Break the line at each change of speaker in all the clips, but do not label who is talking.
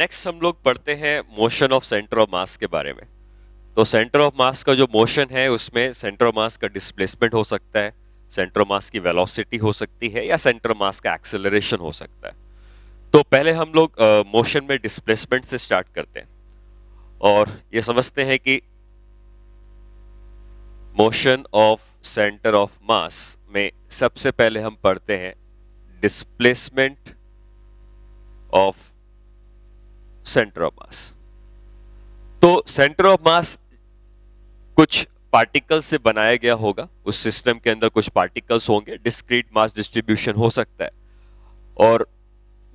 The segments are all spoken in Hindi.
नेक्स्ट हम लोग पढ़ते हैं मोशन ऑफ सेंटर ऑफ मास के बारे में। तो सेंटर ऑफ मास का जो मोशन है उसमें सेंटर ऑफ मास का डिस्प्लेसमेंट हो सकता है, सेंटर ऑफ मास की वेलोसिटी हो सकती है, या सेंटर ऑफ मास का एक्सेलरेशन हो सकता है। तो पहले हम लोग मोशन में डिस्प्लेसमेंट से स्टार्ट करते हैं और ये समझते हैं कि मोशन ऑफ सेंटर ऑफ मास में सबसे पहले हम पढ़ते हैं डिस्प्लेसमेंट ऑफ सेंटर ऑफ मास। तो सेंटर ऑफ मास कुछ पार्टिकल से बनाया गया होगा, उस सिस्टम के अंदर कुछ पार्टिकल्स होंगे, डिस्क्रीट मास डिस्ट्रीब्यूशन हो सकता है। और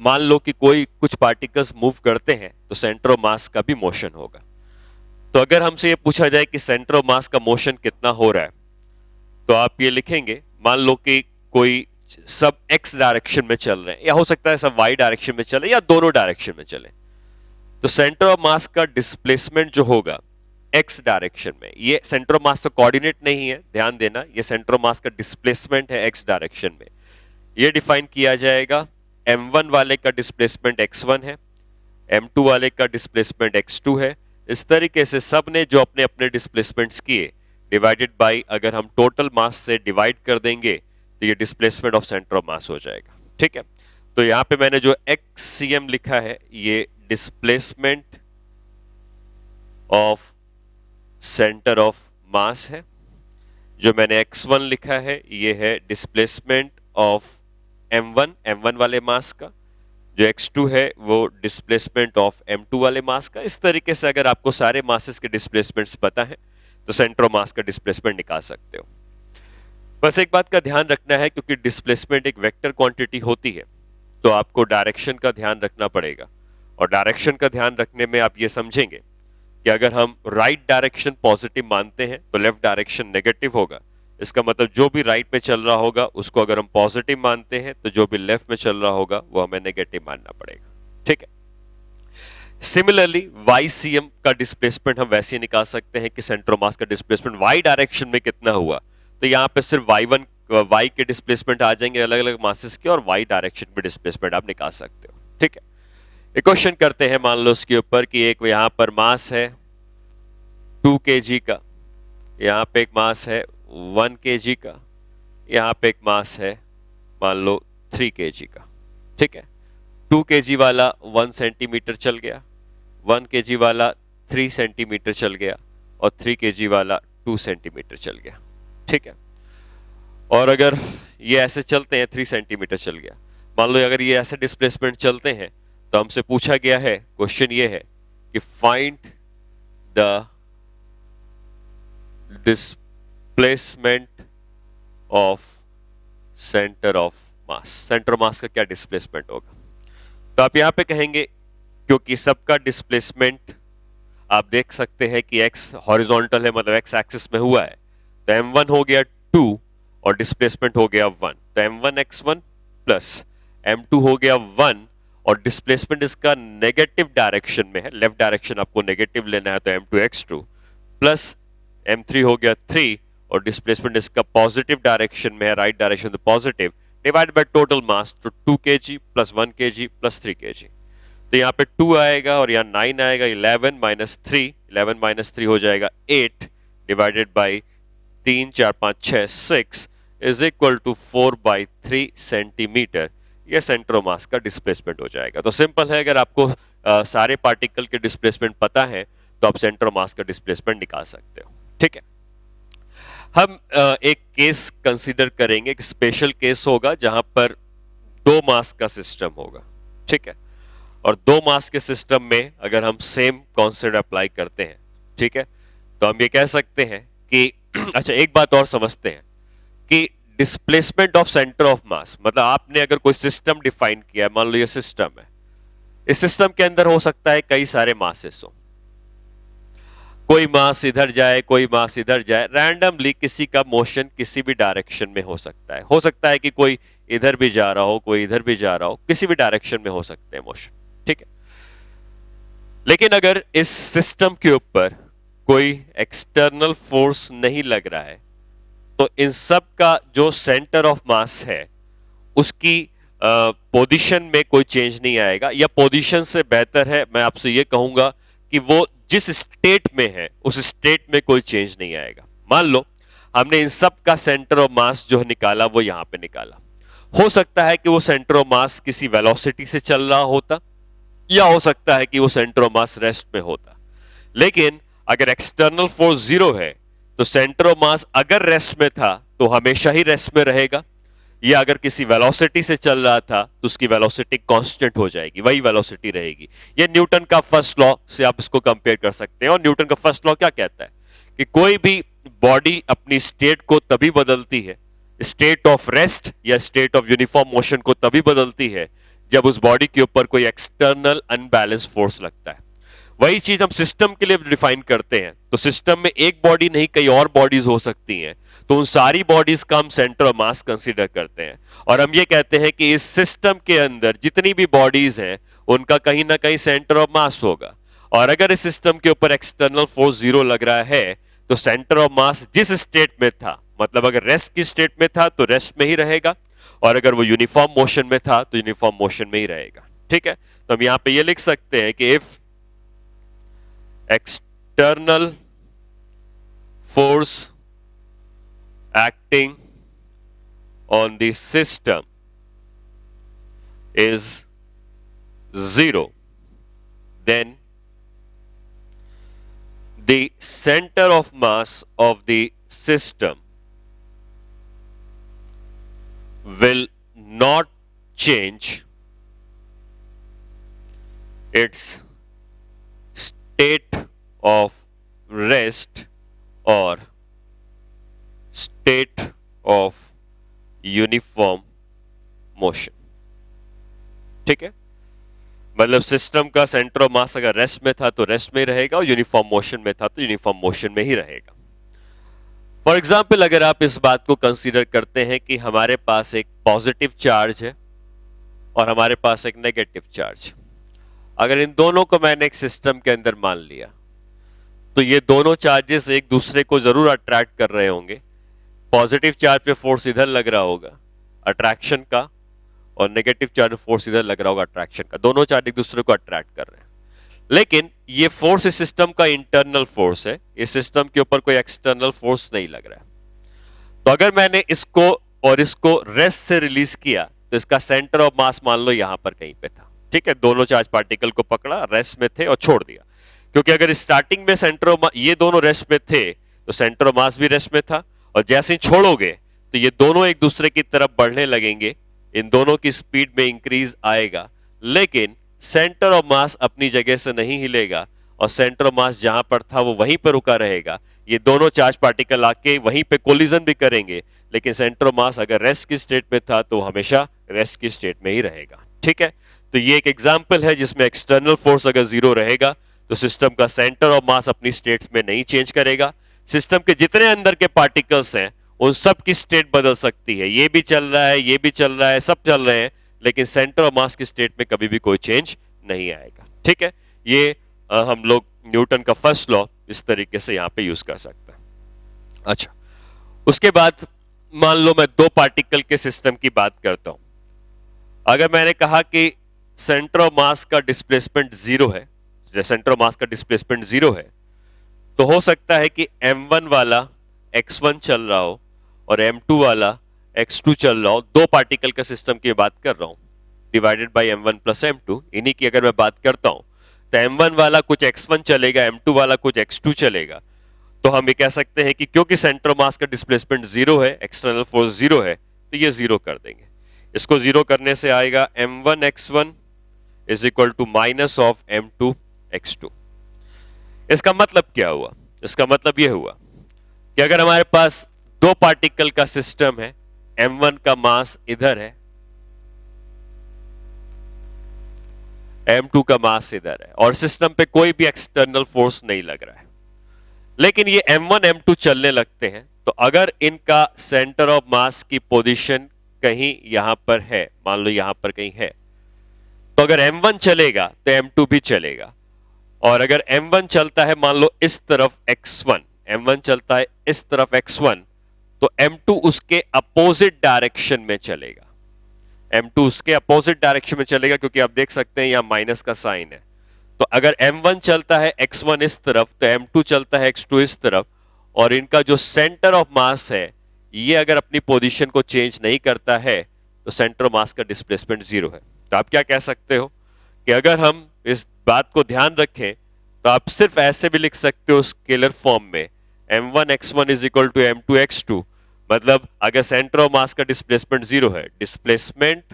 मान लो कि कोई कुछ पार्टिकल्स मूव करते हैं तो सेंटर ऑफ मास का भी मोशन होगा। तो अगर हमसे ये पूछा जाए कि सेंटर ऑफ मास का मोशन कितना हो रहा है, तो आप ये लिखेंगे, मान लो कि कोई सब एक्स डायरेक्शन में चल रहे हैं, या हो सकता है सब वाई डायरेक्शन में चले, या दोनों डायरेक्शन में चले। तो सेंटर ऑफ मास का डिस्प्लेसमेंट जो होगा एक्स डायरेक्शन में, ये सेंटर ऑफ मास का कोऑर्डिनेट नहीं है, ध्यान देना, ये सेंटर ऑफ मास का डिस्प्लेसमेंट है एक्स डायरेक्शन में। ये डिफाइन किया जाएगा, m1 वाले का डिस्प्लेसमेंट x1 है, m2 वाले का डिस्प्लेसमेंट x2 है। इस तरीके से सब ने जो अपने अपने डिस्प्लेसमेंट्स किए डिवाइडेड बाय, अगर हम टोटल मास से डिवाइड कर देंगे तो ये डिस्प्लेसमेंट ऑफ सेंटर ऑफ मास हो जाएगा। ठीक है, तो यहां पे मैंने जो xcm लिखा है ये डिस्प्लेसमेंट ऑफ सेंटर ऑफ मास है। जो मैंने x1 लिखा है ये है डिस्प्लेसमेंट ऑफ m1 वाले मास का। जो x2 है वो डिस्प्लेसमेंट ऑफ m2 वाले मास का। इस तरीके से अगर आपको सारे मासेस के डिस्प्लेसमेंट्स पता है तो सेंटर ऑफ मास का डिस्प्लेसमेंट निकाल सकते हो। बस एक बात का ध्यान रखना है, क्योंकि डिस्प्लेसमेंट एक वेक्टर क्वांटिटी होती है तो आपको डायरेक्शन का ध्यान रखना पड़ेगा। और डायरेक्शन का ध्यान रखने में आप ये समझेंगे कि अगर हम राइट डायरेक्शन पॉजिटिव मानते हैं तो लेफ्ट डायरेक्शन नेगेटिव होगा। इसका मतलब जो भी राइट में चल रहा होगा उसको अगर हम पॉजिटिव मानते हैं तो जो भी लेफ्ट में चल रहा होगा वो हमें नेगेटिव मानना पड़ेगा। ठीक है, सिमिलरली YCM का डिस्प्लेसमेंट हम वैसे ही निकाल सकते हैं कि सेंटर ऑफ मास का डिस्प्लेसमेंट y डायरेक्शन में कितना हुआ। तो यहां पे सिर्फ y के डिस्प्लेसमेंट आ जाएंगे अलग अलग मासेस के, और y डायरेक्शन में डिस्प्लेसमेंट आप निकाल सकते हो। ठीक है, एक क्वेश्चन करते हैं, मान लो उसके ऊपर कि एक यहां पर मास है 2 kg का, यहां पे एक मास है 1 kg का, यहां पे एक मास है मान लो 3 kg का। ठीक है, 2 kg वाला 1 सेंटीमीटर चल गया, 1 kg वाला 3 सेंटीमीटर चल गया, और 3 kg वाला 2 सेंटीमीटर चल गया। ठीक है, और अगर ये ऐसे चलते हैं 3 सेंटीमीटर चल गया, मान लो अगर ये ऐसे डिस्प्लेसमेंट चलते हैं तो हमसे पूछा गया है, क्वेश्चन ये है कि find the displacement of centre of mass. Centre of mass का क्या डिस्प्लेसमेंट होगा? तो आप यहां पे कहेंगे, क्योंकि सबका डिस्प्लेसमेंट आप देख सकते हैं कि x हॉरिजॉन्टल है, मतलब x एक्सिस में हुआ है, तो m1 हो गया 2 और डिस्प्लेसमेंट हो गया 1, तो m1 x1 प्लस m2 हो गया 1 और डिस्प्लेसमेंट इसका नेगेटिव डायरेक्शन में है, लेफ्ट डायरेक्शन आपको नेगेटिव लेना है, तो m2 x2 प्लस m3 हो गया 3 और डिस्प्लेसमेंट इसका पॉजिटिव डायरेक्शन में है, राइट डायरेक्शन तो positive, divide by total mass, तो 2 kg plus 1 kg plus 3 kg। तो यहाँ पे 2 आएगा और यहाँ 9 आएगा, 11 माइनस 3, 11 माइनस 3 हो जाएगा 8 divided by 3 4 5 6 6 is equal to 4/3 centimetre. यह सेंटर ऑफ मास का डिस्प्लेसमेंट हो जाएगा। तो सिंपल है, अगर आपको सारे पार्टिकल के डिस्प्लेसमेंट पता है तो आप सेंटर ऑफ मास का डिस्प्लेसमेंट निकाल सकते हो। ठीक है, हम एक केस कंसीडर करेंगे, एक स्पेशल केस होगा जहां पर 2 मास का सिस्टम होगा। ठीक है, और 2 मास के सिस्टम में अगर हम सेम कॉन्सेप्ट अप्लाई करते हैं, ठीक है, तो हम ये कह सकते हैं कि अच्छा एक बात और समझते हैं कि डिस्प्लेसमेंट ऑफ सेंटर ऑफ मास, मतलब आपने अगर कोई सिस्टम डिफाइन किया है, मान लो ये सिस्टम है, इस सिस्टम के अंदर हो सकता है कई सारे मासेस हो, कोई मास इधर जाए कोई मास इधर जाए, रैंडमली किसी का मोशन किसी भी डायरेक्शन में हो सकता है। हो सकता है कि कोई इधर भी जा रहा हो, कोई इधर भी जा रहा हो, किसी भी डायरेक्शन में हो सकते हैं मोशन। ठीक है, लेकिन अगर इस सिस्टम के ऊपर कोई एक्सटर्नल फोर्स नहीं लग रहा है तो इन सब का जो सेंटर ऑफ मास है उसकी पोजीशन में कोई चेंज नहीं आएगा, या पोजीशन से बेहतर है मैं आपसे ये कहूंगा कि वो जिस स्टेट में है उस स्टेट में कोई चेंज नहीं आएगा। मान लो हमने इन सब का सेंटर ऑफ मास जो निकाला वो यहां पे निकाला, हो सकता है कि वो सेंटर ऑफ मास किसी वेलोसिटी से चल रहा होता, या हो सकता है कि वो सेंटर ऑफ मास रेस्ट में होता। लेकिन अगर एक्सटर्नल फोर्स जीरो है तो सेंटर ऑफ मास अगर रेस्ट में था तो हमेशा ही रेस्ट में रहेगा, या अगर किसी वेलोसिटी से चल रहा था तो उसकी वेलोसिटी कांस्टेंट हो जाएगी, वही वेलोसिटी रहेगी। ये न्यूटन का फर्स्ट लॉ से आप इसको कंपेयर कर सकते हैं। और न्यूटन का फर्स्ट लॉ क्या कहता है कि कोई भी बॉडी अपनी स्टेट को तभी बदलती है, स्टेट ऑफ रेस्ट या स्टेट ऑफ यूनिफॉर्म मोशन को तभी बदलती है जब उस बॉडी के ऊपर कोई एक्सटर्नल अनबैलेंस फोर्स लगता है। वही चीज हम सिस्टम के लिए डिफाइन करते हैं। तो सिस्टम में एक बॉडी नहीं कई और बॉडीज हो सकती हैं, तो उन सारी बॉडीज का हम सेंटर ऑफ मास कंसीडर करते हैं और हम ये कहते हैं कि इस सिस्टम के अंदर जितनी भी बॉडीज हैं उनका कहीं ना कहीं सेंटर ऑफ मास होगा। और अगर इस सिस्टम के ऊपर एक्सटर्नल फोर्स जीरो लग रहा है तो सेंटर ऑफ मास जिस स्टेट में था, मतलब अगर रेस्ट की स्टेट में था तो रेस्ट में ही रहेगा, और अगर वो यूनिफॉर्म मोशन में था तो यूनिफॉर्म मोशन में ही रहेगा। ठीक है, तो हम यहां पे ये लिख सकते हैं कि if external force acting on the system is zero, then the center of mass of the system will not change its state of rest or state of uniform motion। ठीक है, मतलब सिस्टम का सेंटर ऑफ मास अगर रेस्ट में था तो रेस्ट में ही रहेगा और यूनिफॉर्म मोशन में था तो यूनिफॉर्म मोशन में ही रहेगा। फॉर एग्जाम्पल अगर आप इस बात को कंसीडर करते हैं कि हमारे पास एक पॉजिटिव चार्ज है और हमारे पास एक नेगेटिव चार्ज, अगर इन दोनों को मैंने एक सिस्टम के अंदर मान लिया तो ये दोनों चार्जेस एक दूसरे को जरूर अट्रैक्ट कर रहे होंगे। पॉजिटिव चार्ज पे फोर्स इधर लग रहा होगा अट्रैक्शन का, और नेगेटिव चार्ज पे फोर्स इधर लग रहा होगा अट्रैक्शन का। दोनों चार्ज एक दूसरे को अट्रैक्ट कर रहे हैं, लेकिन ये फोर्स इस सिस्टम का इंटरनल फोर्स है, इस सिस्टम के ऊपर कोई एक्सटर्नल फोर्स नहीं लग रहा है। तो अगर मैंने इसको और इसको रेस्ट से रिलीज किया तो इसका सेंटर ऑफ मास मान लो यहां पर कहीं पे था। ठीक है, दोनों चार्ज पार्टिकल को पकड़ा, रेस्ट में थे और छोड़ दिया, क्योंकि अगर स्टार्टिंग में सेंटर ऑफ ये दोनों रेस्ट में थे तो सेंटर ऑफ मास भी रेस्ट में था, और जैसे ही छोड़ोगे तो ये दोनों एक दूसरे की तरफ बढ़ने लगेंगे, इन दोनों की स्पीड में इंक्रीज आएगा, लेकिन सेंटर ऑफ मास अपनी जगह से नहीं हिलेगा और सेंटर ऑफ मास जहां पर था वो वहीं पर रुका रहेगा। ये दोनों चार्ज पार्टिकल आके वहीं पे कोलिजन भी करेंगे, लेकिन सेंटर ऑफ मास अगर रेस्ट की स्टेट में था तो हमेशा रेस्ट की स्टेट में ही रहेगा। ठीक है, तो ये एक एग्जांपल है जिसमें एक्सटर्नल फोर्स अगर जीरो रहेगा तो सिस्टम का सेंटर ऑफ मास अपनी स्टेट्स में नहीं चेंज करेगा। सिस्टम के जितने अंदर के पार्टिकल्स हैं उन सब की स्टेट बदल सकती है, ये भी चल रहा है, ये भी चल रहा है, सब चल रहे हैं, लेकिन सेंटर ऑफ मास की स्टेट में कभी भी कोई चेंज नहीं आएगा। ठीक है, ये हम लोग न्यूटन का फर्स्ट लॉ इस तरीके से यहां पे यूज कर सकते हैं। अच्छा, उसके बाद मान लो मैं दो पार्टिकल के सिस्टम की बात करता हूं। अगर मैंने कहा कि सेंटर ऑफ मास का डिस्प्लेसमेंट जीरो है, सेंटर ऑफ मास का डिस्प्लेसमेंट जीरो है, तो हो सकता है कि m1 वाला x1 चल रहा हो और m2 वाला x2 चल रहा हो। दो पार्टिकल के सिस्टम की बात कर रहा हूं, divided by m1 plus m2, इन्हीं की अगर मैं बात करता हूं तो m1 वाला कुछ x1 चलेगा, m2 वाला कुछ x2 चलेगा। तो हम ये कह सकते हैं कि क्योंकि सेंटर ऑफ मास का डिस्प्लेसमेंट जीरो है, एक्सटर्नल फोर्स जीरो है, तो ये जीरो कर देंगे। इसको जीरो करने से आएगा m1 x1 is equal to minus of m2 x2। इसका मतलब क्या हुआ? इसका मतलब यह हुआ कि अगर हमारे पास दो पार्टिकल का सिस्टम है, m1 का मास इधर है, m2 का मास इधर है, और सिस्टम पे कोई भी एक्सटर्नल फोर्स नहीं लग रहा है, लेकिन ये m1 m2 चलने लगते हैं, तो अगर इनका सेंटर ऑफ मास की पोजीशन कहीं यहां पर है, मान लो यहां पर कहीं है, तो अगर m1 चलेगा तो m2 भी चलेगा। और अगर m1 चलता है मान लो इस तरफ x1, m1 चलता है इस तरफ x1, तो m2 उसके अपोजिट डायरेक्शन में चलेगा। M2 उसके अपोजिट डायरेक्शन में चलेगा, क्योंकि आप देख सकते हैं यहां माइनस का साइन है। तो अगर M1 चलता है x1 इस तरफ, तो M2 चलता है x2 इस तरफ, और इनका जो सेंटर ऑफ मास है ये अगर अपनी पोजीशन को चेंज नहीं करता है तो सेंटर ऑफ मास का डिस्प्लेसमेंट जीरो है। तो आप क्या कह सकते हो कि अगर हम इस बात को ध्यान रखें तो आप सिर्फ ऐसे भी लिख सकते हो स्केलर फॉर्म में, m1 x1 is equal to m2 x2, मतलब अगर सेंटर ऑफ मास का डिस्प्लेसमेंट जीरो है, displacement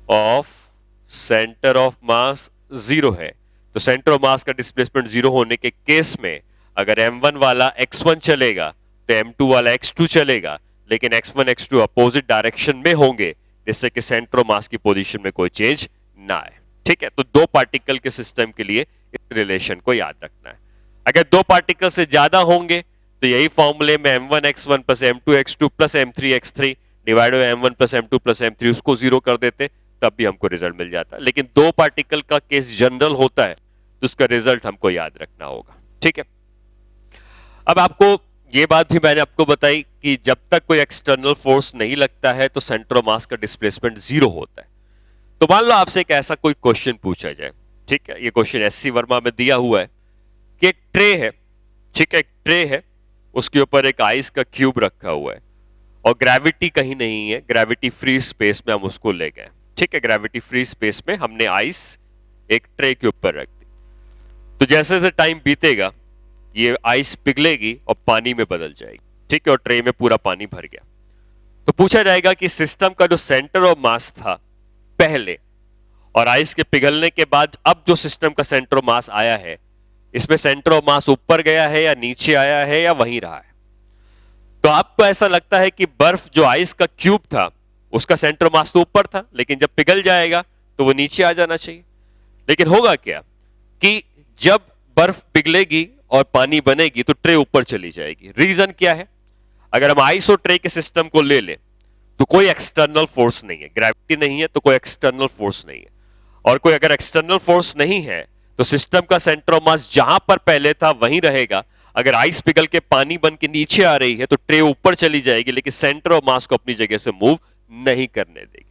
of centre of mass zero है, तो सेंटर ऑफ मास का डिस्प्लेसमेंट जीरो होने के केस में अगर m1 वाला x1 चलेगा तो m2 वाला x2 चलेगा, लेकिन x1 x2 अपोजिट डायरेक्शन में होंगे, जिससे कि सेंटर ऑफ मास की पोजीशन में कोई चेंज ना आए। ठीक है, तो दो पार्टिकल के सिस्टम के लिए इस रिलेशन को याद रखना है। अगर दो पार्टिकल से ज्यादा होंगे तो यही फॉर्मूले में m1 x1 plus m2 x2 plus m3 x3 divide by m1 plus m2 plus m3 उसको जीरो कर देते, तब भी हमको रिजल्ट मिल जाता। लेकिन दो पार्टिकल का केस जनरल होता है तो उसका रिजल्ट हमको याद रखना होगा। ठीक है, अब आपको ये बात भी मैंने आपको बताई कि जब तक कोई एक्सटर्नल फोर्स नहीं लगता है तो सेंटर ऑफ मास का डिस्प्लेसमेंट जीरो होता है। तो मान लो आपसे एक ऐसा कोई क्वेश्चन पूछा जाए, ठीक है, ये क्वेश्चन एससी वर्मा में दिया हुआ है कि एक ट्रे है, ठीक है, एक ट्रे है, उसके ऊपर एक आइस का क्यूब रखा हुआ है और ग्रेविटी कहीं नहीं है, ग्रेविटी फ्री स्पेस में हम उसको ले गए। ठीक है, ग्रेविटी फ्री स्पेस में हमने आइस एक ट्रे के ऊपर रख दी। तो जैसे जैसे टाइम बीतेगा ये आइस पिघलेगी और पानी में बदल जाएगी। ठीक है, और ट्रे में पूरा पानी भर गया। तो पूछा जाएगा कि सिस्टम का जो सेंटर ऑफ मास था पहले और आइस के पिघलने के बाद अब जो सिस्टम का सेंटर ऑफ मास आया है, इसमें सेंटर ऑफ मास ऊपर गया है या नीचे आया है या वहीं रहा है। तो आपको ऐसा लगता है कि बर्फ जो आइस का क्यूब था उसका सेंटर ऑफ मास तो ऊपर था, लेकिन जब पिघल जाएगा तो वो नीचे आ जाना चाहिए। लेकिन होगा क्या कि जब बर्फ पिघलेगी और पानी बनेगी तो ट्रे ऊपर चली जाएगी। रीजन क्या है? अगर हम आइस और ट्रे के सिस्टम को ले लें तो कोई एक्सटर्नल फोर्स नहीं है, ग्रेविटी नहीं है तो कोई एक्सटर्नल फोर्स नहीं है, और कोई अगर एक्सटर्नल फोर्स नहीं है तो सिस्टम का सेंटर ऑफ मास जहां पर पहले था वहीं रहेगा। अगर आइस पिघल के पानी बन के नीचे आ रही है तो ट्रे ऊपर चली जाएगी, लेकिन सेंटर ऑफ मास को अपनी जगह से मूव नहीं करने देगी।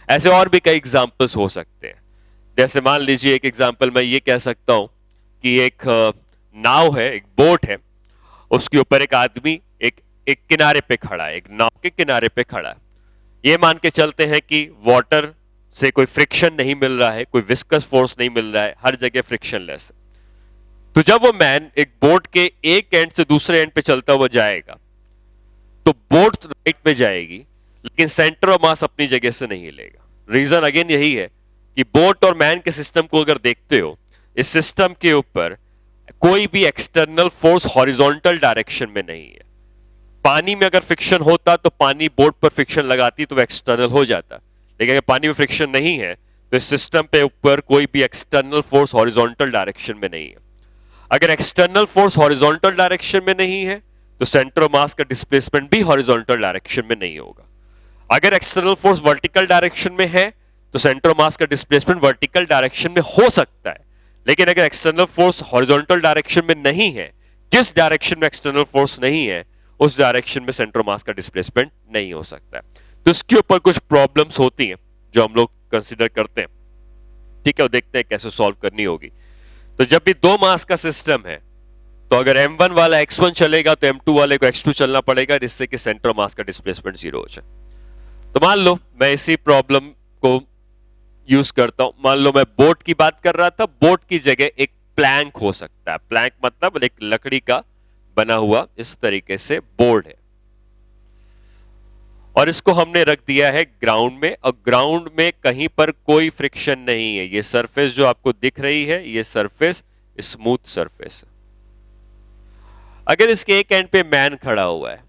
ऐसे और भी कई एग्जाम्पल्स हो सकते हैं। जैसे मान लीजिए एक एग्जाम्पल मैं ये कह सकता हूं कि एक नाव है, एक बोट है, उसके ऊपर एक आदमी एक एक किनारे पे खड़ा है, एक नाव के किनारे पे खड़ा है। ये मान के चलते हैं कि वाटर से कोई फ्रिक्शन नहीं मिल रहा है, कोई विस्कस फोर्स नहीं मिल रहा है, हर जगह फ्रिक्शनलेस है। तो जब वो मैन एक बोट के एक एंड से दूसरे एंड पे चलता हुआ जाएगा तो बोट राइट में जाएगी, लेकिन सेंटर ऑफ मास अपनी जगह से नहीं हिलेगा। रीजन अगेन यही है कि बोट और मैन के सिस्टम को अगर देखते हो, इस सिस्टम के ऊपर कोई भी एक्सटर्नल फोर्स हॉरिजॉन्टल डायरेक्शन में नहीं है। पानी में अगर फ्रिक्शन होता तो पानी बोट पर फ्रिक्शन लगाती तो एक्सटर्नल हो जाता, लेकिन अगर पानी में फ्रिक्शन नहीं है तो इस सिस्टम पे ऊपर कोई भी एक्सटर्नल फोर्स हॉरिजॉन्टल डायरेक्शन में नहीं है। अगर एक्सटर्नल फोर्स हॉरिजॉन्टल डायरेक्शन में नहीं है तो सेंटर ऑफ मास का डिस्प्लेसमेंट भी हॉरिजॉन्टल डायरेक्शन में नहीं होगा। अगर एक्सटर्नल फोर्स वर्टिकल डायरेक्शन में है तो सेंटर ऑफ मास का डिस्प्लेसमेंट वर्टिकल डायरेक्शन में हो सकता है, लेकिन अगर एक्सटर्नल फोर्स हॉरिजॉन्टल डायरेक्शन में नहीं है, जिस डायरेक्शन में एक्सटर्नल फोर्स नहीं है उस डायरेक्शन में सेंटर ऑफ मास का डिस्प्लेसमेंट नहीं हो सकता है। तो इसके ऊपर कुछ प्रॉब्लम्स होती हैं जो हम लोग कंसीडर करते हैं। ठीक है, और देखते हैं कैसे सॉल्व करनी होगी। तो जब भी दो मास का सिस्टम है तो अगर m1 वाला x1 चलेगा तो m2 वाले को x2 चलना पड़ेगा, जिससे कि सेंटर ऑफ मास का डिस्प्लेसमेंट जीरो हो जाए। तो मान लो मैं इसी प्रॉब्लम को यूज करता हूं। मान लो मैं बोट की बात कर रहा था, बोट की जगह एक प्लैंक हो सकता है। प्लैंक मतलब एक लकड़ी का बना हुआ इस तरीके से बोर्ड है, और इसको हमने रख दिया है ग्राउंड में, और ग्राउंड में कहीं पर कोई फ्रिक्शन नहीं है। ये सरफेस जो आपको दिख रही है ये सरफेस स्मूथ सरफेस है। अगर इसके एक एंड पे मैन खड़ा हुआ है,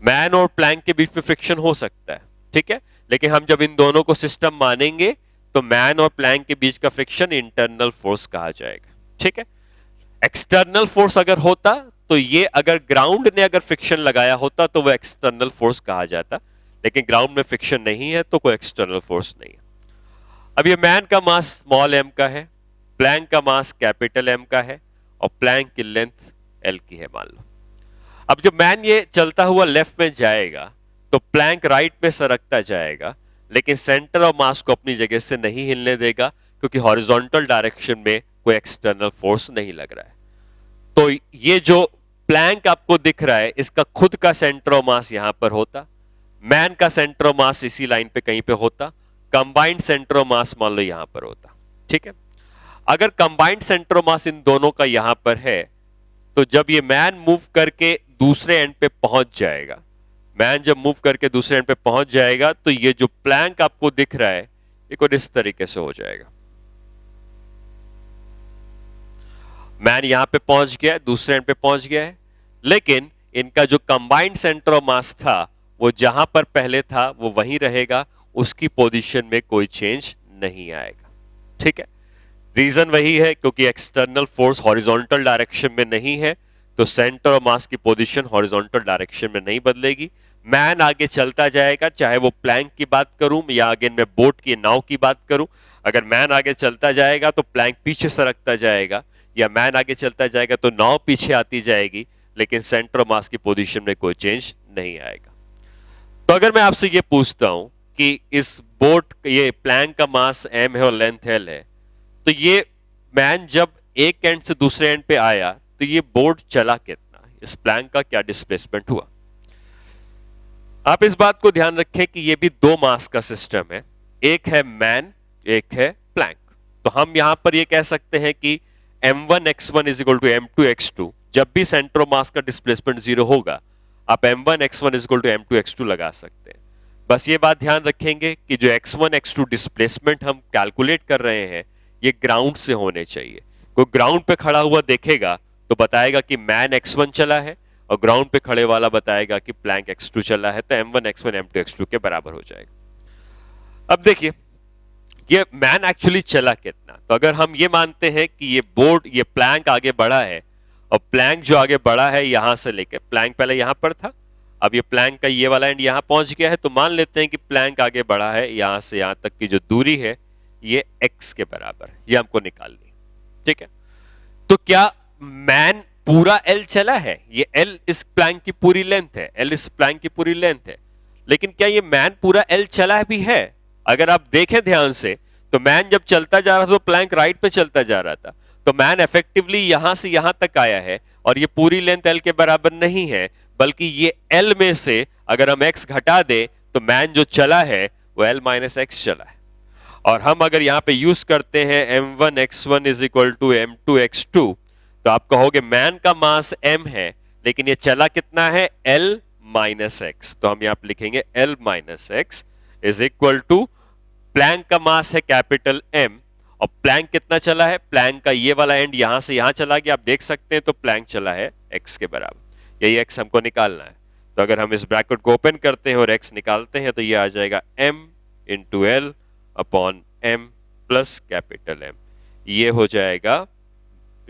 मैन और प्लैंक के बीच में फ्रिक्शन हो सकता है, ठीक है, लेकिन हम जब इन दोनों को सिस्टम मानेंगे तो मैन और प्लैंक के बीच का फ्रिक्शन इंटरनल फोर्स कहा जाएगा। ठीक है, एक्सटर्नल फोर्स अगर होता तो ये अगर ग्राउंड ने अगर फ्रिक्शन लगाया होता तो वो एक्सटर्नल फोर्स कहा जाता, लेकिन ग्राउंड में फ्रिक्शन नहीं है तो कोई एक्सटर्नल फोर्स नहीं है। अब ये मैन का मास स्मॉल m का है, प्लैंक का मास कैपिटल M का है, और प्लैंक की लेंथ L की है मान लो। अब जब मैन ये चलता हुआ लेफ्ट में जाएगा तो प्लैंक राइट में सरकता जाएगा, लेकिन सेंटर ऑफ मास को अपनी जगह से नहीं हिलने देगा, क्योंकि हॉरिजॉन्टल डायरेक्शन में कोई एक्सटर्नल फोर्स नहीं लग रहा है। तो ये जो प्लैंक आपको दिख रहा है, इसका खुद का सेंटर ऑफ मास यहां पर होता, मैन का सेंटर ऑफ मास इसी लाइन पे कहीं पे होता, कंबाइंड सेंटर ऑफ मास मान लो यहां पर होता। ठीक है, अगर कंबाइंड सेंटर ऑफ मास इन दोनों का यहां पर है, तो जब ये मैन मूव करके दूसरे एंड पे पहुंच जाएगा, मैन जब मूव करके दूसरे एंड पे पहुंच जाएगा, तो ये जो प्लैंक आपको दिख रहा है ये कुछ इस तरीके से हो जाएगा। मैन यहां पे पहुंच गया है, दूसरे एंड पे पहुंच गया है, लेकिन इनका जो कंबाइंड सेंटर ऑफ मास था वो जहां पर पहले था वो वहीं रहेगा, उसकी पोजीशन में कोई चेंज नहीं आएगा। ठीक है, रीजन वही है क्योंकि एक्सटर्नल फोर्स हॉरिजॉन्टल डायरेक्शन में नहीं है, तो सेंटर ऑफ मास की पोजीशन हॉरिजॉन्टल डायरेक्शन में नहीं बदलेगी। मैन आगे चलता जाएगा, चाहे वो प्लैंक की बात करूं या आगे मैं बोट की नाव की बात करूं, अगर मैन आगे चलता जाएगा तो प्लैंक पीछे सरकता जाएगा, या मैन आगे चलता जाएगा तो नाव पीछे आती जाएगी, लेकिन सेंटर ऑफ मास की पोजीशन में कोई चेंज नहीं आएगा। तो अगर मैं आपसे ये पूछता हूं कि इस बोट, ये प्लैंक का मास m है और लेंथ l है, तो ये मैन जब एक एंड से दूसरे एंड पे आया तो ये बोट चला कितना, इस प्लैंक का क्या डिस्प्लेसमेंट हुआ। आप इस बात को ध्यान रखें कि ये भी दो मास का सिस्टम है, एक है मैन, एक है प्लैंक। तो हम यहां पर ये कह सकते हैं कि m1 x1 is equal to m2 x2, जब भी सेंटर ऑफ मास का डिस्प्लेसमेंट 0 होगा, आप m1 x1 is equal to m2 x2 लगा सकते हैं। बस ये बात ध्यान रखेंगे कि जो x1 x2 डिस्प्लेसमेंट हम कैलकुलेट कर रहे हैं, ये ग्राउंड से होने चाहिए। कोई ग्राउंड पे खड़ा हुआ देखेगा तो बताएगा कि मैन x1 चला है, और ग्राउंड पे खड़े वाला बताएगा कि प्लैंक x2 चला है, तो m1 x1 m2 x2 के बराबर हो जाएगा। अब देखिए ये मैन एक्चुअली चला कितना, तो अगर हम ये मानते हैं कि ये बोर्ड, ये प्लैंक आगे बढ़ा है, और प्लैंक जो आगे बढ़ा है यहां से लेके, प्लैंक पहले यहां पर था, अब ये प्लैंक का ये वाला एंड यहां पहुंच गया है, तो मान लेते हैं कि प्लैंक आगे बढ़ा है, यहां से यहां तक की जो दूरी है ये x के बराबर, ये हमको निकालनी। ठीक है, तो क्या मैन पूरा l चला है, ये l इस प्लैंक की पूरी लेंथ है, l इस प्लैंक की पूरी लेंथ है, लेकिन क्या ये मैन पूरा l चला भी है। अगर आप देखें ध्यान से तो मैन जब चलता जा रहा था तो प्लैंक राइट पे चलता जा रहा था, तो मैन इफेक्टिवली यहां से यहां तक आया है, और ये पूरी लेंथ l के बराबर नहीं है, बल्कि ये l में से अगर हम x घटा दे तो मैन जो चला है वो l माइनस एक्स चला है। और हम अगर यहां पे यूज करते हैं m1 x1 is equal to m2 x2, तो आप कहोगे मैन का मास m है, लेकिन ये चला कितना है, l माइनस एक्स। तो हम यहां पे लिखेंगे l minus x is equal to, plank का मास है कैपिटल M, और प्लैंक कितना चला है, प्लैंक का ये वाला एंड यहां से यहां चला गया, आप देख सकते हैं, तो प्लैंक चला है x के बराबर, यही x हमको निकालना है। तो अगर हम इस ब्रैकेट को ओपन करते हैं और x निकालते हैं, तो ये आ जाएगा m into L upon m plus capital M, ये हो जाएगा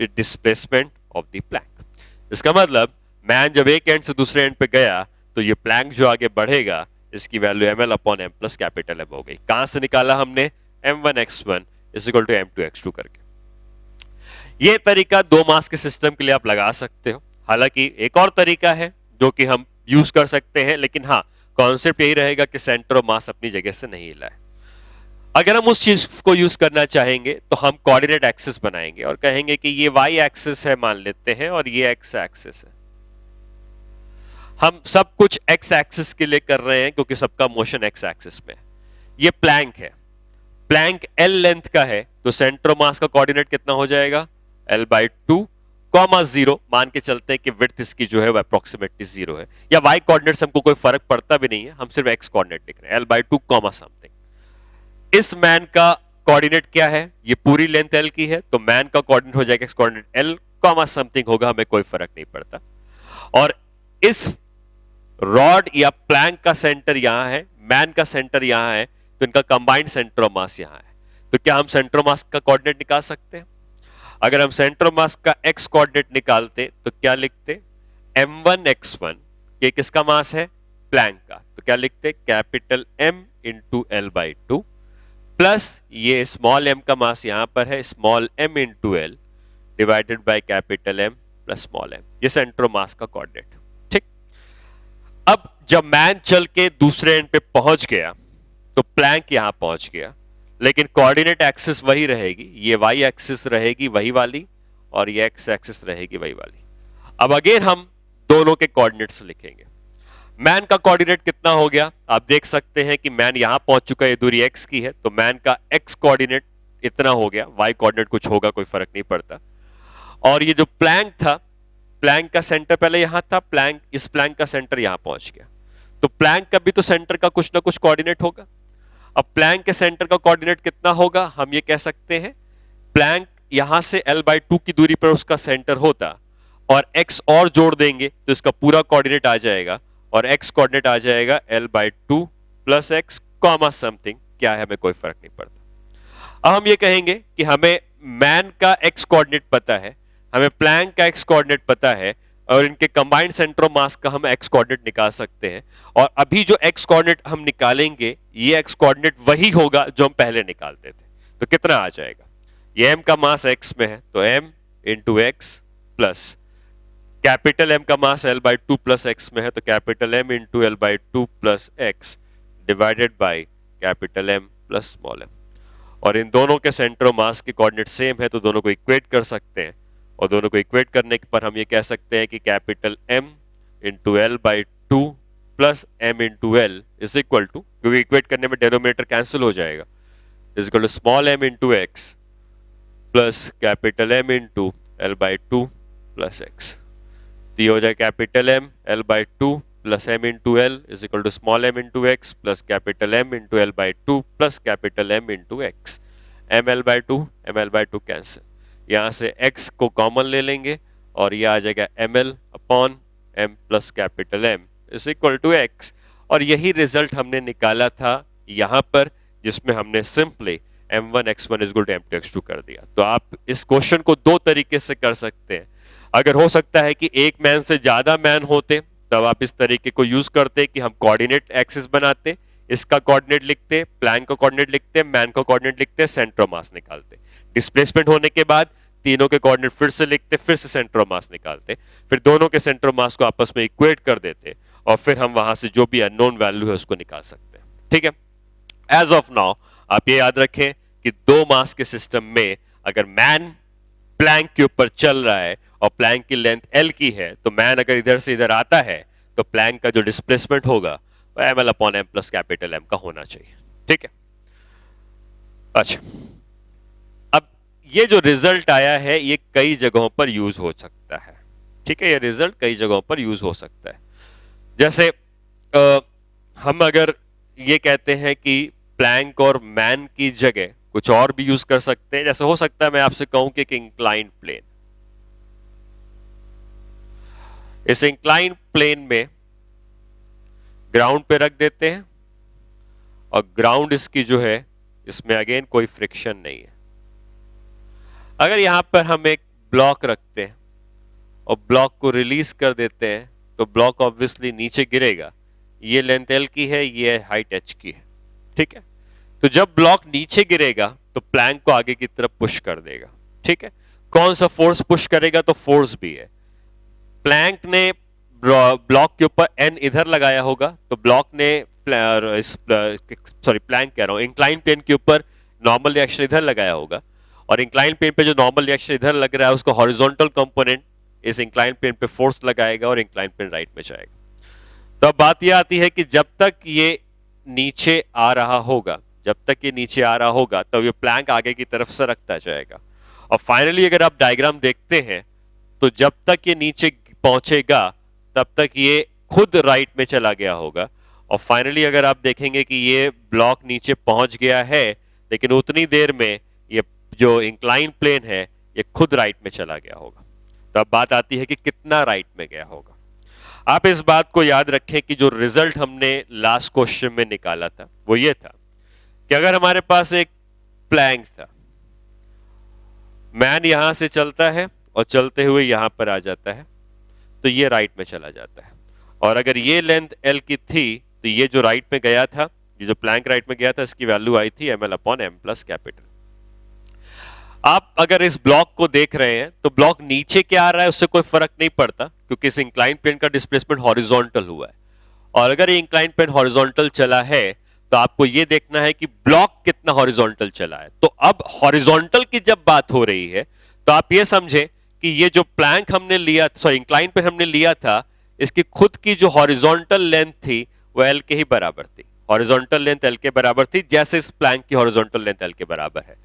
डिस्प्लेसमेंट ऑफ द प्लैंक। इसका मतलब मैन जब एक एंड से दूसरे एंड पे गया, तो ये प्लैंक जो आगे बढ़ेगा इसकी value ml upon m plus capital M हो गई। कहां से निकाला हमने, m1 x1 is equal to m2 x2 करके। ये तरीका दो मास के सिस्टम के लिए आप लगा सकते हो। हालांकि एक और तरीका है जो कि हम यूज कर सकते हैं, लेकिन हाँ कॉन्सेप्ट यही रहेगा कि सेंटर ऑफ मास अपनी जगह से नहीं हिला है। अगर हम उस चीज को यूज करना चाहेंगे तो हम कोऑर्डिनेट एक्सिस बनाएंगे और कहेंगे कि ये y एक्सिस है मान लेते हैं, और ये x एक्सिस है। हम सब कुछ x एक्सिस के लिए कर रहे हैं क्योंकि सबका मोशन x एक्सिस में है। ये प्लैंक है, प्लैंक l लेंथ का है, तो सेंटर ऑफ मास का कोऑर्डिनेट कितना हो जाएगा, l/2 कॉमा 0, मान के चलते हैं कि विड्थ इसकी जो है वो अप्रोक्सीमेटली 0 है, या y कोऑर्डिनेट हमको कोई फर्क पड़ता भी नहीं है, हम सिर्फ x कोऑर्डिनेट लिख रहे हैं, l/2 कॉमा समथिंग। इस मैन का कोऑर्डिनेट क्या है, ये पूरी लेंथ l की है, तो मैन का कोऑर्डिनेट हो जाएगा x coordinate l comma something होगा, हमें कोई फर्क नहीं पड़ता। और इस रॉड या प्लैंक का सेंटर यहां है, मैन का सेंटर यहां है, तो इनका कंबाइंड सेंटर ऑफ मास यहां है। तो क्या हम सेंटर ऑफ मास का कोऑर्डिनेट निकाल सकते हैं? अगर हम सेंटर ऑफ मास का x कोऑर्डिनेट निकालते तो क्या लिखते, m1 x1, ये किसका मास है, प्लैंक का, तो क्या लिखते, capital M into l/2 plus ये स्मॉल m का मास यहां पर है, small m into l divided by capital M plus small m, ये सेंटर ऑफ मास का कोऑर्डिनेट। ठीक, अब जब मैन चल के दूसरे एंड पे पहुंच गया तो प्लैंक यहां पहुंच गया, लेकिन कोऑर्डिनेट एक्सिस वही रहेगी, ये वाई एक्सिस रहेगी वही वाली और ये एक्स एक्सिस रहेगी वही वाली। अब अगेन हम दोनों के कोऑर्डिनेट्स लिखेंगे। मैन का कोऑर्डिनेट कितना हो गया, आप देख सकते हैं कि मैन यहां पहुंच चुका है, ये दूरी एक्स की है, तो मैन का एक्स कोऑर्डिनेट इतना हो गया, वाई कोऑर्डिनेट कुछ होगा कोई फर्क नहीं पड़ता। और ये जो प्लैंक था, प्लैंक का सेंटर पहले यहां था, प्लैंक इस प्लैंक का सेंटर यहां पहुंच गया, तो प्लैंक का भी तो सेंटर का कुछ ना कुछ कोऑर्डिनेट होगा। अब प्लैंक के सेंटर का कोऑर्डिनेट कितना होगा, हम ये कह सकते हैं प्लैंक यहां से l/2 की दूरी पर उसका सेंटर होता और x और जोड़ देंगे तो इसका पूरा कोऑर्डिनेट आ जाएगा और x कोऑर्डिनेट आ जाएगा l/2 plus x comma something, क्या है हमें कोई फर्क नहीं पड़ता। अब हम ये कहेंगे कि हमें मैन का x कोऑर्डिनेट पता है, हमें प्लैंक का x कोऑर्डिनेट पता है और इनके कंबाइंड सेंटर ऑफ मास का हम x कोऑर्डिनेट निकाल सकते हैं। और अभी जो x कोऑर्डिनेट हम निकालेंगे ये x कोऑर्डिनेट वही होगा जो हम पहले निकालते थे। तो कितना आ जाएगा, ये m का मास x में है तो m into x plus capital M का मास l/2 प्लस एक्स में है तो capital M into l/2 plus x divided by capital M plus small m। और इन दोनों के सेंटर ऑफ मास के कोऑर्डिनेट सेम है तो दोनों को इक्वेट कर सकते हैं और दोनों को इक्वेट करने पर हम ये कह सकते हैं कि capital M into l/2 plus m into l is equal to, क्योंकि इक्वेट करने में डिनोमिनेटर कैंसिल हो जाएगा, is equal to small m into x plus capital M into l/2 plus x. तो ये हो जाए capital M l/2 plus m into l is equal to small m into x plus capital M into l/2 plus capital M into x. m l/2 cancel, यहाँ से x को कॉमन ले लेंगे और ये आ जाएगा ml upon m plus capital M is equal to x। और यही रिजल्ट हमने निकाला था यहाँ पर, जिसमें हमने simply m1 x1 is equal to m2 x2 कर दिया। तो आप इस क्वेश्चन को दो तरीके से कर सकते हैं। अगर हो सकता है कि एक मैन से ज्यादा मैन होते तब आप इस तरीके को यूज करते कि हम कोऑर्डिनेट एक्सिस बनाते, इसका कोऑर्डिनेट लिखते, प्लैंक का कोऑर्डिनेट लिखते, मैन का कोऑर्डिनेट लिखते, सेंटर ऑफ मास निकालते, डिस्प्लेसमेंट होने के बाद तीनों के कोऑर्डिनेट फिर से लिखते, फिर से सेंटर ऑफ मास निकालते, फिर दोनों के सेंटर ऑफ मास को आपस में इक्वेट कर देते और फिर हम वहां से जो भी अननोन वैल्यू है उसको निकाल सकते हैं। ठीक है, एज ऑफ नाउ आप ये याद रखें कि दो मास के सिस्टम में अगर मैन प्लैंक के ऊपर चल रहा है और प्लैंक की लेंथ l की है तो मैन अगर इधर से इधर आता है तो प्लैंक का जो डिस्प्लेसमेंट होगा वो ml upon m plus capital M का होना चाहिए। ठीक है, अच्छा अब ये जो रिजल्ट आया है ये कई जगहों पर यूज हो सकता है। ठीक है, ये रिजल्ट कई जगहों पर यूज हो सकता है। जैसे हम अगर ये कहते हैं कि प्लैंक और मैन की जगह कुछ और भी यूज कर सकते हैं, जैसे हो सकता है मैं आपसे कहूं कि एक इंक्लाइंड प्लेन, इस इंक्लाइंड प्लेन में ग्राउंड पे रख देते हैं और ग्राउंड इसकी जो है इसमें अगेन कोई फ्रिक्शन नहीं है। अगर यहां पर हम एक ब्लॉक रखते हैं और ब्लॉक को रिलीज कर देते हैं तो ब्लॉक ऑब्वियसली नीचे गिरेगा, ये लेंथ l की है, ये हाइट h की है। ठीक है, तो जब ब्लॉक नीचे गिरेगा तो प्लैंक को आगे की तरफ पुश कर देगा। ठीक है, कौन सा फोर्स पुश करेगा, तो फोर्स भी है। प्लैंक ने ब्लॉक के ऊपर n इधर लगाया होगा तो ब्लॉक ने प्लैंक कह रहा हूं, इंक्लाइन प्लेन के ऊपर नॉर्मल रिएक्शन इधर लगाया होगा और इंक्लाइन प्लेन पे जो नॉर्मल रिएक्शन इधर लग रहा है उसको हॉरिजॉन्टल कंपोनेंट इस इंक्लाइन प्लेन पे फोर्स लगाएगा और इंक्लाइन प्लेन राइट में जाएगा। तो अब बात यह आती है कि जब तक ये नीचे आ रहा होगा, जब तक ये नीचे आ रहा होगा तब ये प्लैंक आगे की तरफ से रखता जाएगा और फाइनली अगर आप डायग्राम देखते हैं तो जब तक ये नीचे पहुंचेगा तब तक ये खुद राइट में चला गया होगा और फाइनली अगर आप देखेंगे कि ये ब्लॉक नीचे पहुंच गया है लेकिन उतनी देर में ये जो इंक्लाइन प्लेन है ये खुद राइट में चला गया होगा। तो अब बात आती है कि कितना राइट में गया होगा। आप इस बात को याद रखें कि जो रिजल्ट हमने लास्ट क्वेश्चन में निकाला था वो ये था कि अगर हमारे पास एक प्लैंक था, मैन यहां से चलता है और चलते हुए यहां पर आ जाता है तो ये राइट में चला जाता है और अगर ये लेंथ l की थी तो ये जो राइट में गया था, ये जो प्लैंक राइट में गया था इसकी वैल्यू आई थी ml upon m plus capital. आप अगर इस ब्लॉक को देख रहे हैं तो ब्लॉक नीचे क्या आ रहा है उससे कोई फर्क नहीं पड़ता क्योंकि इस इंक्लाइन प्लेन का डिस्प्लेसमेंट हॉरिजॉन्टल हुआ है और अगर ये इंक्लाइन प्लेन हॉरिजॉन्टल चला है तो आपको ये देखना है कि ब्लॉक कितना हॉरिजॉन्टल चला है। तो अब हॉरिजॉन्टल की जब बात हो रही है तो आप ये समझे कि ये जो प्लैंक हमने लिया, सॉरी इंक्लाइन प्लेन हमने लिया था, इसकी खुद की जो हॉरिजॉन्टल लेंथ थी वो एल के ही बराबर थी। हॉरिजॉन्टल लेंथ एल के बराबर थी, जैसे इस प्लैंक की हॉरिजॉन्टल लेंथ एल के बराबर है।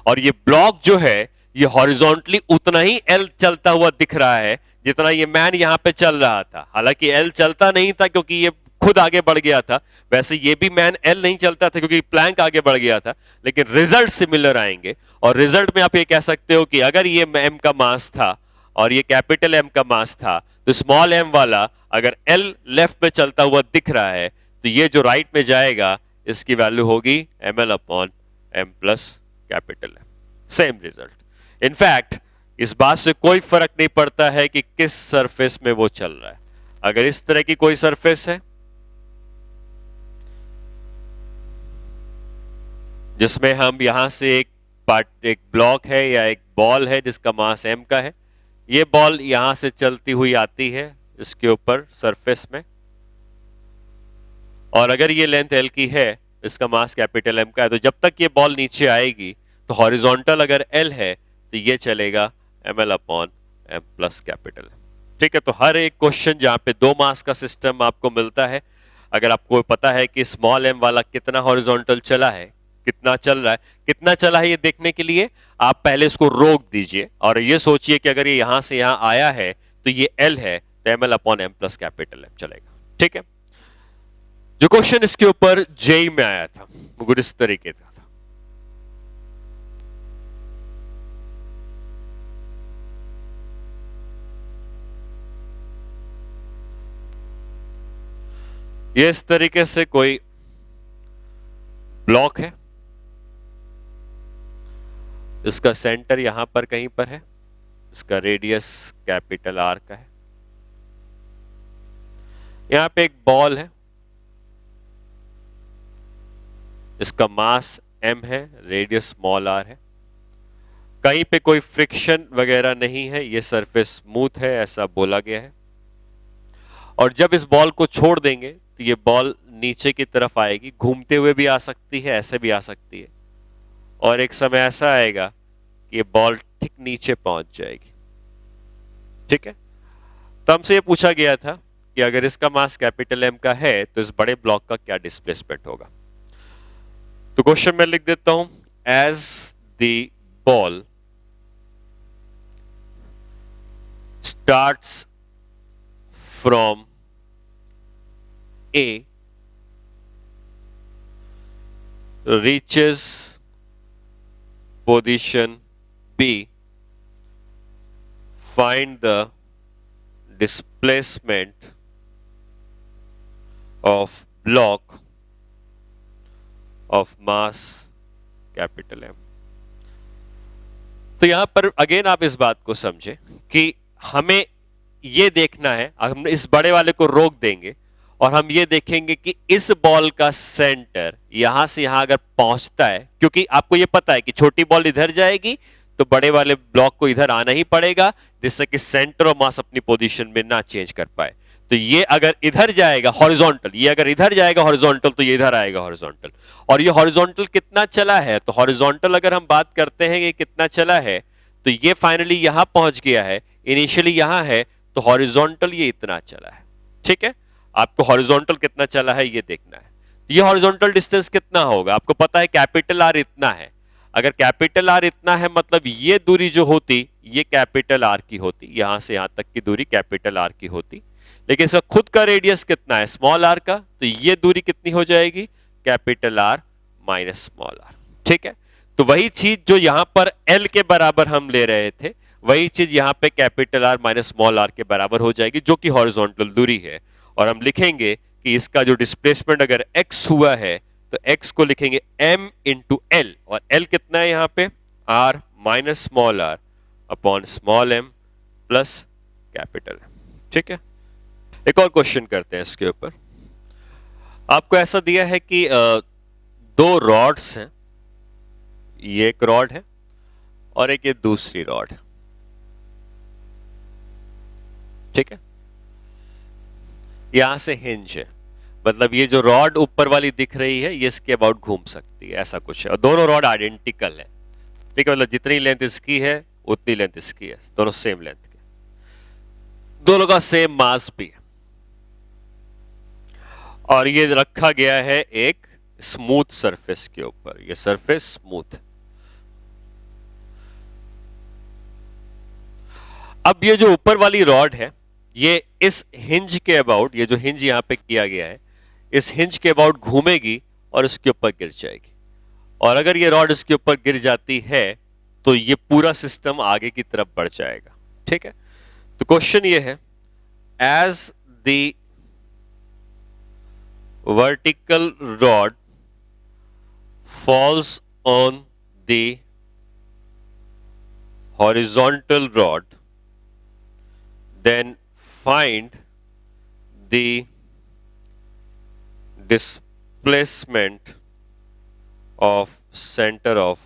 और ये ब्लॉक जो है ये हॉरिजॉन्टली उतना ही एल चलता हुआ दिख रहा है जितना ये मैन यहां पे चल रहा था। हालांकि एल चलता नहीं था क्योंकि ये खुद आगे बढ़ गया था, वैसे ये भी मैन एल नहीं चलता था क्योंकि प्लैंक आगे बढ़ गया था, लेकिन रिजल्ट सिमिलर आएंगे। और रिजल्ट में आप ये कह सकते हो कि अगर ये एम का मास था और ये कैपिटल एम का मास था, तो स्मॉल एम वाला अगर एल लेफ्ट में चलता हुआ दिख रहा है तो ये जो राइट में जाएगा इसकी वैल्यू होगी M L upon M plus capital M. Same result. In fact इस बात से कोई फर्क नहीं पड़ता है कि किस सरफेस में वो चल रहा है। अगर इस तरह की कोई सरफेस है जिसमें हम यहां से एक ब्लॉक है या एक बॉल है जिसका मास m का है, ये बॉल यहां से चलती हुई आती है इसके ऊपर सरफेस में, और अगर ये लेंथ l की है, इसका मास कैपिटल M का है, तो जब तक ये बॉल नीचे आएगी तो हॉरिजॉन्टल अगर l है तो ये चलेगा ml upon m plus capital M। ठीक है, तो हर एक क्वेश्चन जहां पे दो मास का सिस्टम आपको मिलता है, अगर आपको पता है कि स्मॉल m वाला कितना हॉरिजॉन्टल चला है, कितना चल रहा है, कितना चला है, ये देखने के लिए आप पहले इसको रोक दीजिए और ये सोचिए कि अगर ये यहां से यहां आया है तो ये L है तो ml upon m plus capital M चलेगा। ठीक है, जो क्वेश्चन इसके ऊपर जेई में आया था वो कुछ इस तरीके का था। ये इस तरीके से कोई ब्लॉक है, इसका सेंटर यहां पर कहीं पर है, इसका रेडियस कैपिटल आर का है, यहां पे एक बॉल है, इसका मास m है, रेडियस स्मॉल r है, कहीं पे कोई फ्रिक्शन वगैरह नहीं है, ये सरफेस स्मूथ है ऐसा बोला गया है। और जब इस बॉल को छोड़ देंगे तो ये बॉल नीचे की तरफ आएगी, घूमते हुए भी आ सकती है, ऐसे भी आ सकती है, और एक समय ऐसा आएगा कि ये बॉल ठीक नीचे पहुंच जाएगी। ठीक है, तो हमसे ये पूछा गया था कि अगर इसका मास कैपिटल M का है तो इस बड़े ब्लॉक का क्या डिस्प्लेसमेंट होगा। तो क्वेश्चन में लिख देता हूं, as the ball starts from A, reaches position B, find the displacement of block of mass capital M। तो यहां पर अगेन आप इस बात को समझें कि हमें ये देखना है, हम इस बड़े वाले को रोक देंगे और हम ये देखेंगे कि इस बॉल का सेंटर यहां से यहां अगर पहुंचता है, क्योंकि आपको ये पता है कि छोटी बॉल इधर जाएगी तो बड़े वाले ब्लॉक को इधर आना ही पड़ेगा, जिससे कि सेंटर ऑफ मास अपनी पोजीशन में ना चेंज कर पाए। तो ये अगर इधर जाएगा हॉरिजॉन्टल, ये अगर इधर जाएगा हॉरिजॉन्टल तो ये इधर आएगा हॉरिजॉन्टल। और ये हॉरिजॉन्टल कितना चला है, तो हॉरिजॉन्टल अगर हम बात करते हैं कि कितना चला है, तो ये फाइनली यहां पहुंच गया है, इनिशियली यहां है, तो हॉरिजॉन्टल ये इतना चला है। ठीक है, आपको हॉरिजॉन्टल कितना चला है ये देखना है। ये हॉरिजॉन्टल डिस्टेंस कितना होगा, आपको पता है कैपिटल आर इतना है। अगर कैपिटल आर इतना है मतलब ये दूरी जो होती ये कैपिटल आर की होती, यहां से यहां तक की दूरी कैपिटल आर की होती, लेकिन इसका खुद का रेडियस कितना है, स्मॉल आर का, तो ये दूरी कितनी हो जाएगी, capital R minus small r. ठीक है, तो वही चीज जो यहां पर एल के बराबर हम ले रहे थे, वही चीज यहां पे capital R minus small r के बराबर हो जाएगी, जो कि हॉरिजॉन्टल दूरी है। और हम लिखेंगे कि इसका जो डिस्प्लेसमेंट अगर x हुआ है तो x को लिखेंगे m इंटू एल, और l कितना है यहां पे, r minus small r upon small m plus capital m। ठीक है, एक और क्वेश्चन करते हैं इसके ऊपर। आपको ऐसा दिया है कि दो रॉड्स हैं, ये एक रॉड है और एक ये दूसरी रॉड है। ठीक है, यहां से हिंज है, मतलब ये जो रॉड ऊपर वाली दिख रही है ये इसके अबाउट घूम सकती है, ऐसा कुछ है। और दोनों रॉड आइडेंटिकल है, ठीक है, मतलब जितनी लेंथ इसकी है उतनी लेंथ इसकी है, दोनों सेम लेंथ के, दोनों का सेम मास भी है। और ये रखा गया है एक स्मूथ सरफेस के ऊपर, ये सरफेस स्मूथ। अब ये जो ऊपर वाली रॉड है ये इस हिंज के अबाउट, ये जो हिंज यहां पे किया गया है इस हिंज के अबाउट घूमेगी और इसके ऊपर गिर जाएगी। और अगर ये रॉड इसके ऊपर गिर जाती है तो ये पूरा सिस्टम आगे की तरफ बढ़ जाएगा, ठीक है। तो क्वेश्चन ये है, as the vertical rod falls on the horizontal rod, then find the displacement of center of,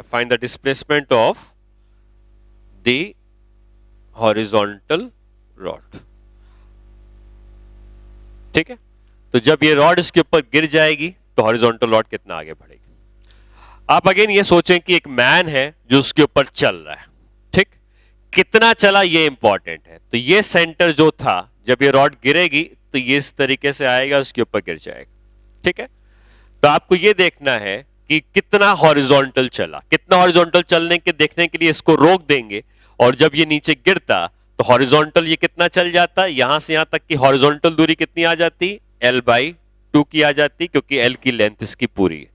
find the displacement of the horizontal rod, ठीक है। तो जब ये रॉड इसके ऊपर गिर जाएगी तो हॉरिजॉन्टल रॉड कितना आगे बढ़ेगी। आप अगेन ये सोचें कि एक मैन है जो उसके ऊपर चल रहा है, ठीक, कितना चला ये इंपॉर्टेंट है। तो ये सेंटर जो था जब ये रॉड गिरेगी तो ये इस तरीके से आएगा, उसके ऊपर गिर जाएगा, ठीक है। तो आपको ये देखना है कि कितना हॉरिजॉन्टल चला, कितना हॉरिजॉन्टल चलने के देखने के लिए इसको रोक देंगे और जब ये नीचे गिरता तो हॉरिजॉन्टल ये कितना चल जाता, यहां से यहां तक की हॉरिजॉन्टल दूरी कितनी आ जाती, L/2 की आ जाती, क्योंकि L की लेंथ इसकी पूरी है।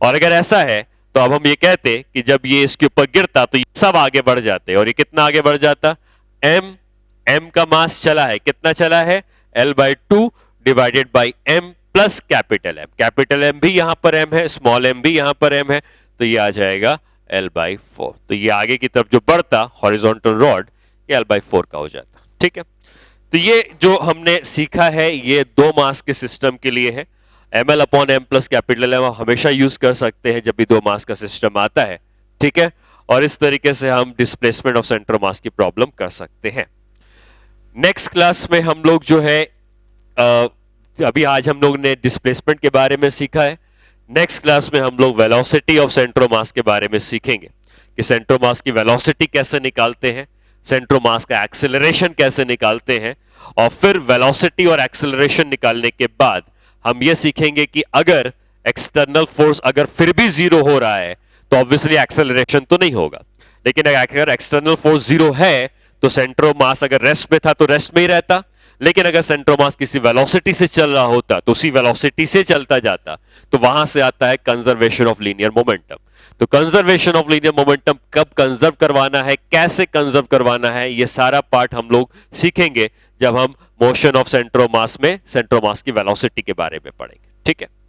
और अगर ऐसा है तो अब हम ये कहते कि जब ये इसके ऊपर गिरता तो ये सब आगे बढ़ जाते, और ये कितना आगे बढ़ जाता, m का मास चला है, कितना चला है, L/2 divided by m plus capital M। Capital M भी यहां पर m है, स्मॉल m भी यहां पर m है, तो ये आ जाएगा L/4। तो ये आगे की तरफ जो बढ़ता हॉरिजॉन्टल रॉड ये L/4 का हो जाता, ठीक है। तो ये जो हमने सीखा है ये दो मास के सिस्टम के लिए है। ml upon m plus capital M हमेशा यूज कर सकते हैं जब भी दो मास का सिस्टम आता है, ठीक है। और इस तरीके से हम डिस्प्लेसमेंट ऑफ सेंटर ऑफ मास की प्रॉब्लम कर सकते हैं। नेक्स्ट क्लास में हम लोग जो है अभी आज हम लोग ने डिस्प्लेसमेंट के बारे में सीखा है। नेक्स्ट क्लास में हम लोग वेलोसिटी ऑफ सेंटर ऑफ मास के बारे में सीखेंगे कि सेंटर ऑफ मास की वेलोसिटी कैसे निकालते हैं, सेंटर ऑफ मास का एक्सेलरेशन कैसे निकालते हैं, और फिर वेलोसिटी और एक्सेलरेशन निकालने के बाद हम ये सीखेंगे कि अगर एक्सटर्नल फोर्स अगर फिर भी जीरो हो रहा है तो ऑब्वियसली एक्सेलरेशन तो नहीं होगा, लेकिन अगर एक्सटर्नल फोर्स जीरो है तो सेंटर ऑफ मास अगर रेस्ट में था तो रेस्ट में ही रहता, लेकिन अगर सेंटर ऑफ मास किसी वेलोसिटी से चल रहा होता तो उसी वेलोसिटी से चलता जाता, तो वहां से आता है कंजर्वेशन ऑफ लीनियर मोमेंटम। तो कंजर्वेशन ऑफ लीनियर मोमेंटम कब कंजर्व करवाना है, कैसे कंजर्व करवाना है, ये सारा पार्ट हम लोग सीखेंगे जब हम मोशन ऑफ सेंटर ऑफ मास में सेंटर ऑफ मास की वेलोसिटी के बारे में पढ़ेंगे, ठीक है।